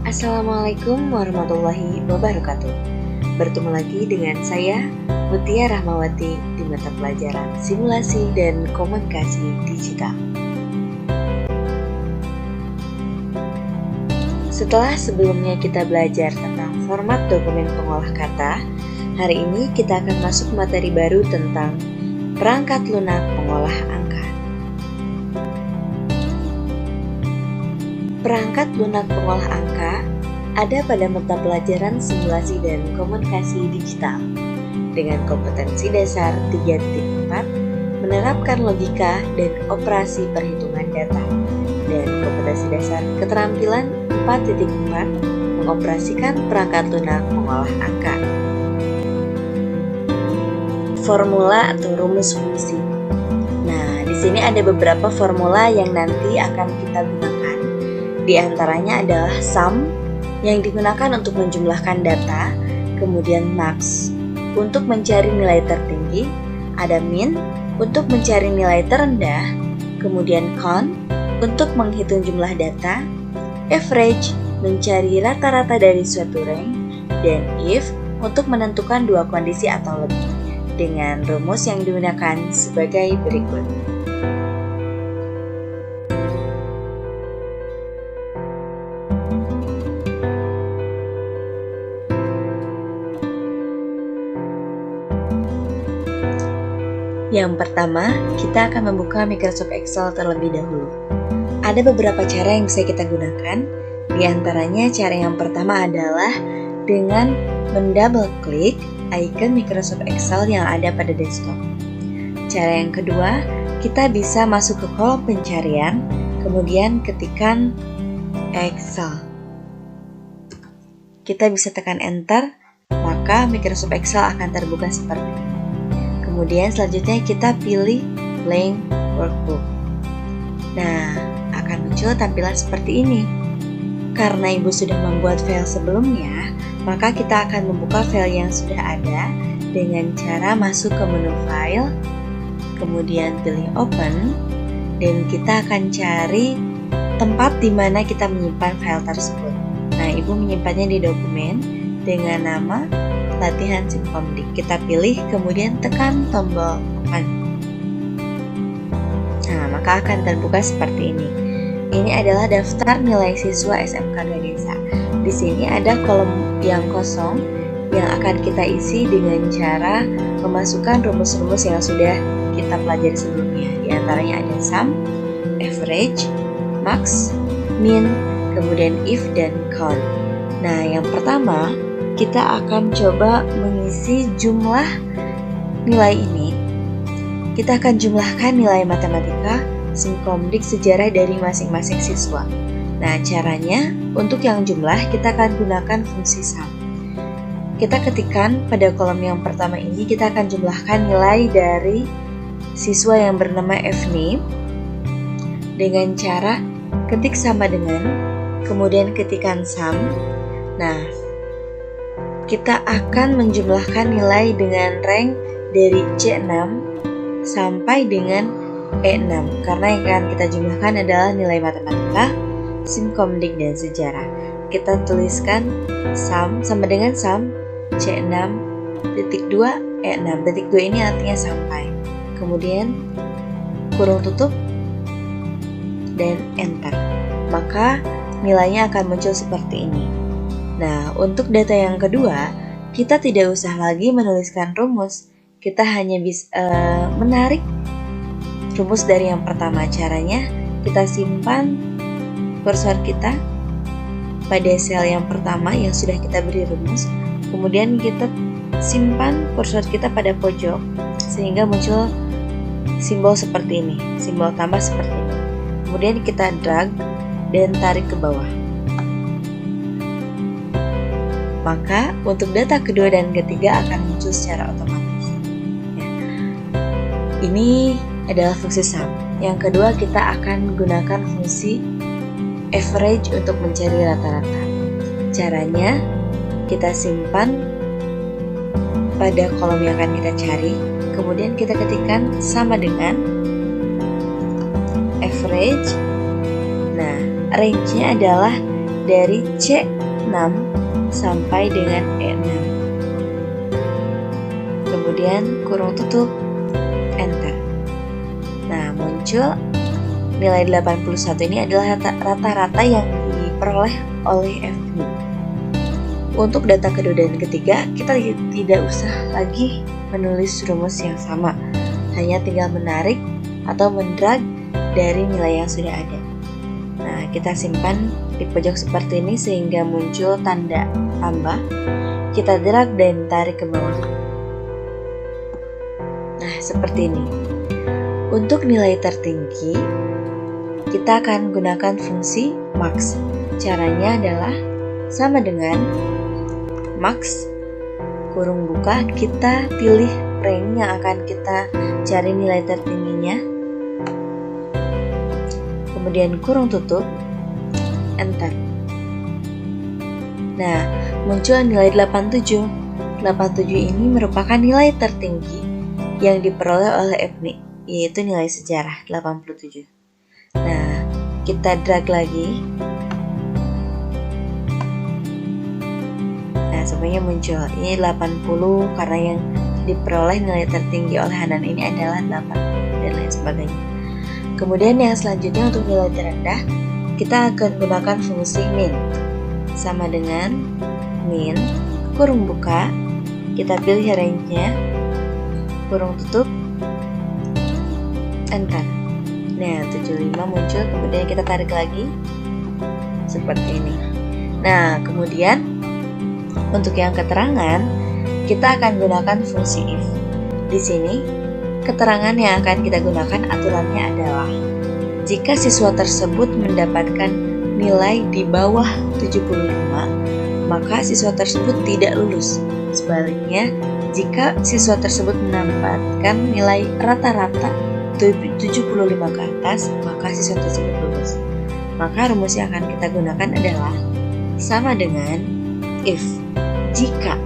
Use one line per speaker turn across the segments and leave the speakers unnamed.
Assalamualaikum warahmatullahi wabarakatuh. Bertemu lagi dengan saya, Mutia Rahmawati, di mata pelajaran Simulasi dan Komunikasi Digital. Setelah sebelumnya kita belajar tentang format dokumen pengolah kata, hari ini kita akan masuk materi baru tentang perangkat lunak pengolah angka. Perangkat lunak pengolah angka ada pada mata pelajaran Simulasi dan Komunikasi Digital dengan kompetensi dasar 3.4 menerapkan logika dan operasi perhitungan data, dan kompetensi dasar keterampilan 4.4 mengoperasikan perangkat lunak pengolah angka. Formula atau rumus fungsi. Nah, di sini ada beberapa formula yang nanti akan kita gunakan. Di antaranya adalah sum yang digunakan untuk menjumlahkan data, kemudian max untuk mencari nilai tertinggi, ada min untuk mencari nilai terendah, kemudian count untuk menghitung jumlah data, average mencari rata-rata dari suatu range, dan if untuk menentukan dua kondisi atau lebih, dengan rumus yang digunakan sebagai berikut. Yang pertama, kita akan membuka Microsoft Excel terlebih dahulu. Ada beberapa cara yang bisa kita gunakan. Di antaranya, cara yang pertama adalah dengan mendouble klik icon Microsoft Excel yang ada pada desktop. Cara yang kedua, kita bisa masuk ke kolom pencarian, kemudian ketikkan Excel. Kita bisa tekan Enter, maka Microsoft Excel akan terbuka seperti ini. Kemudian selanjutnya kita pilih Blank Workbook. Nah, akan muncul tampilan seperti ini. Karena Ibu sudah membuat file sebelumnya, maka kita akan membuka file yang sudah ada dengan cara masuk ke menu File, kemudian pilih Open, dan kita akan cari tempat di mana kita menyimpan file tersebut. Nah, Ibu menyimpannya di dokumen dengan nama latihan Simkomdik. Kita pilih, kemudian tekan tombol Open. Nah, maka akan terbuka seperti ini. Ini adalah daftar nilai siswa SMK Ganesha. Di sini ada kolom yang kosong yang akan kita isi dengan cara memasukkan rumus-rumus yang sudah kita pelajari sebelumnya. Di antaranya ada sum, average, max, min, kemudian if, dan count. Nah, yang pertama, kita akan coba mengisi jumlah nilai ini. Kita akan jumlahkan nilai matematika, Simkomdik, sejarah dari masing-masing siswa. Nah, caranya untuk yang jumlah kita akan gunakan fungsi sum. Kita ketikkan pada kolom yang pertama ini, kita akan jumlahkan nilai dari siswa yang bernama Fname dengan cara ketik sama dengan, kemudian ketikkan sum. Nah, kita akan menjumlahkan nilai dengan rank dari C6 sampai dengan E6, karena yang akan kita jumlahkan adalah nilai matematika, Simkomdik, dan sejarah. Kita tuliskan sum sama dengan sum C6 titik 2 E6. Titik 2 ini artinya sampai. Kemudian kurung tutup dan enter. Maka nilainya akan muncul seperti ini. Nah, untuk data yang kedua, kita tidak usah lagi menuliskan rumus. Kita hanya bisa menarik rumus dari yang pertama. Caranya, kita simpan kursor kita pada sel yang pertama yang sudah kita beri rumus. Kemudian kita simpan kursor kita pada pojok sehingga muncul simbol seperti ini, simbol tambah seperti ini. Kemudian kita drag dan tarik ke bawah. Maka untuk data kedua dan ketiga akan muncul secara otomatis. Ya. Ini adalah fungsi sum. Yang kedua, kita akan gunakan fungsi average untuk mencari rata-rata. Caranya, kita simpan pada kolom yang akan kita cari, kemudian kita ketikkan sama dengan average. Nah, range-nya adalah dari C6 sampai dengan E6. Kemudian kurung tutup, enter. Nah, muncul nilai 81 ini adalah rata-rata yang diperoleh oleh FNI. Untuk data kedua dan ketiga, kita tidak usah lagi menulis rumus yang sama. Hanya tinggal menarik atau mendrag dari nilai yang sudah ada. Nah, kita simpan di pojok seperti ini sehingga muncul tanda tambah. Kita drag dan tarik ke bawah. Nah, seperti ini. Untuk nilai tertinggi, kita akan gunakan fungsi max. Caranya adalah sama dengan max kurung buka, kita pilih rank yang akan kita cari nilai tertingginya. Kemudian kurung tutup, enter. Nah, muncul nilai 87. 87 ini merupakan nilai tertinggi yang diperoleh oleh FNI, yaitu nilai sejarah 87. Nah, kita drag lagi. Nah, semuanya muncul. Ini 80 karena yang diperoleh nilai tertinggi oleh Hanan ini adalah 8 dan lain sebagainya. Kemudian yang selanjutnya untuk nilai terendah, kita akan gunakan fungsi min. Sama dengan min, kurung buka, kita pilih range-nya, kurung tutup, enter. Nah, 75 muncul, kemudian kita tarik lagi seperti ini. Nah, kemudian untuk yang keterangan, kita akan gunakan fungsi if. Di sini, keterangan yang akan kita gunakan aturannya adalah jika siswa tersebut mendapatkan nilai di bawah 75, maka siswa tersebut tidak lulus. Sebaliknya, jika siswa tersebut mendapatkan nilai rata-rata 75 ke atas, maka siswa tersebut lulus. Maka rumus yang akan kita gunakan adalah sama dengan if. Jika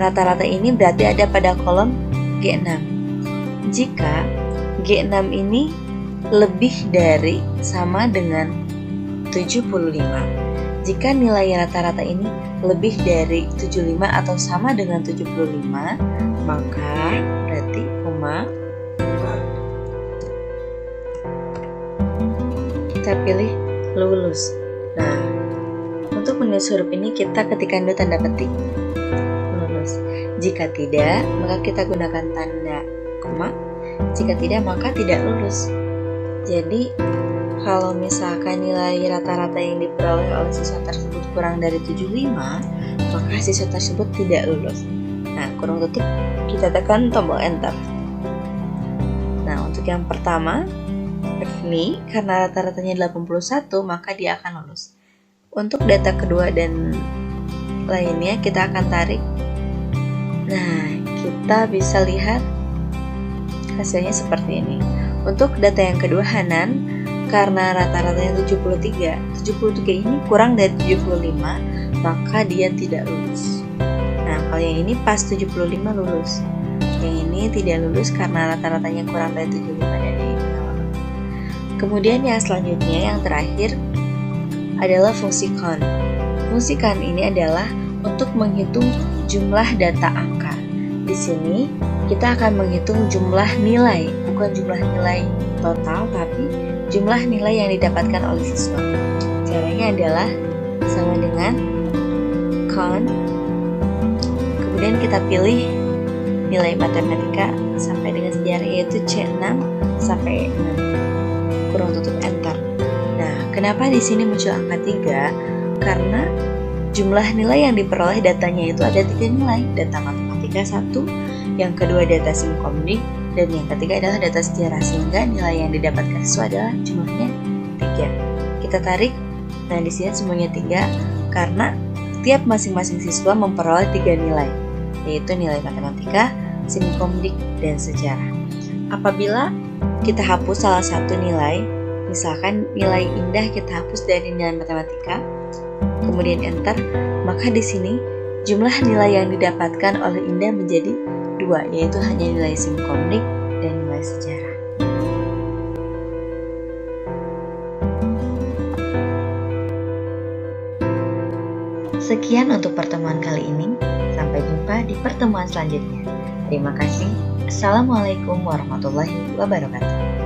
rata-rata ini berarti ada pada kolom G6. Jika G6 ini lebih dari sama dengan 75. Jika nilai rata-rata ini lebih dari 75 atau sama dengan 75, maka berarti koma kita pilih lulus. Nah, untuk menulis huruf ini kita ketikkan dulu tanda petik lulus. Jika tidak, maka kita gunakan tanda koma. Jika tidak, maka tidak lulus. Jadi, kalau misalkan nilai rata-rata yang diperoleh oleh siswa tersebut kurang dari 75, maka siswa tersebut tidak lulus. Nah, kurung tutup, kita tekan tombol enter. Nah, untuk yang pertama, FNI, karena rata-ratanya 81, maka dia akan lulus. Untuk data kedua dan lainnya, kita akan tarik. Nah, kita bisa lihat hasilnya seperti ini. Untuk data yang kedua, Hanan, karena rata-ratanya 73 ini kurang dari 75, maka dia tidak lulus. Nah, kalau yang ini pas 75 lulus. Yang ini tidak lulus karena rata-ratanya kurang dari 75 dan ini tidak lulus. Kemudian yang selanjutnya, yang terakhir adalah fungsi count. Fungsi count ini adalah untuk menghitung jumlah data angka. Di sini kita akan menghitung jumlah nilai, bukan jumlah nilai total, tapi jumlah nilai yang didapatkan oleh siswa. Caranya adalah sama dengan count, kemudian kita pilih nilai matematika sampai dengan sejarah, yaitu C6 sampai E6. Kurung tutup enter. Nah, kenapa di sini muncul angka 3? Karena jumlah nilai yang diperoleh datanya itu ada 3 nilai. Data matematika 1, yang kedua data simkomdik, dan yang ketiga adalah data sejarah, sehingga nilai yang didapatkan siswa adalah jumlahnya 3. Kita tarik. Nah, di sini semuanya 3 karena tiap masing-masing siswa memperoleh 3 nilai, yaitu nilai matematika, simkomdik, dan sejarah. Apabila kita hapus salah satu nilai, misalkan nilai indah kita hapus dari nilai matematika, kemudian enter, maka di sini jumlah nilai yang didapatkan oleh indah menjadi 2, yaitu hanya nilai simkomdik dan nilai sejarah. Sekian untuk pertemuan kali ini. Sampai jumpa di pertemuan selanjutnya. Terima kasih. Assalamualaikum warahmatullahi wabarakatuh.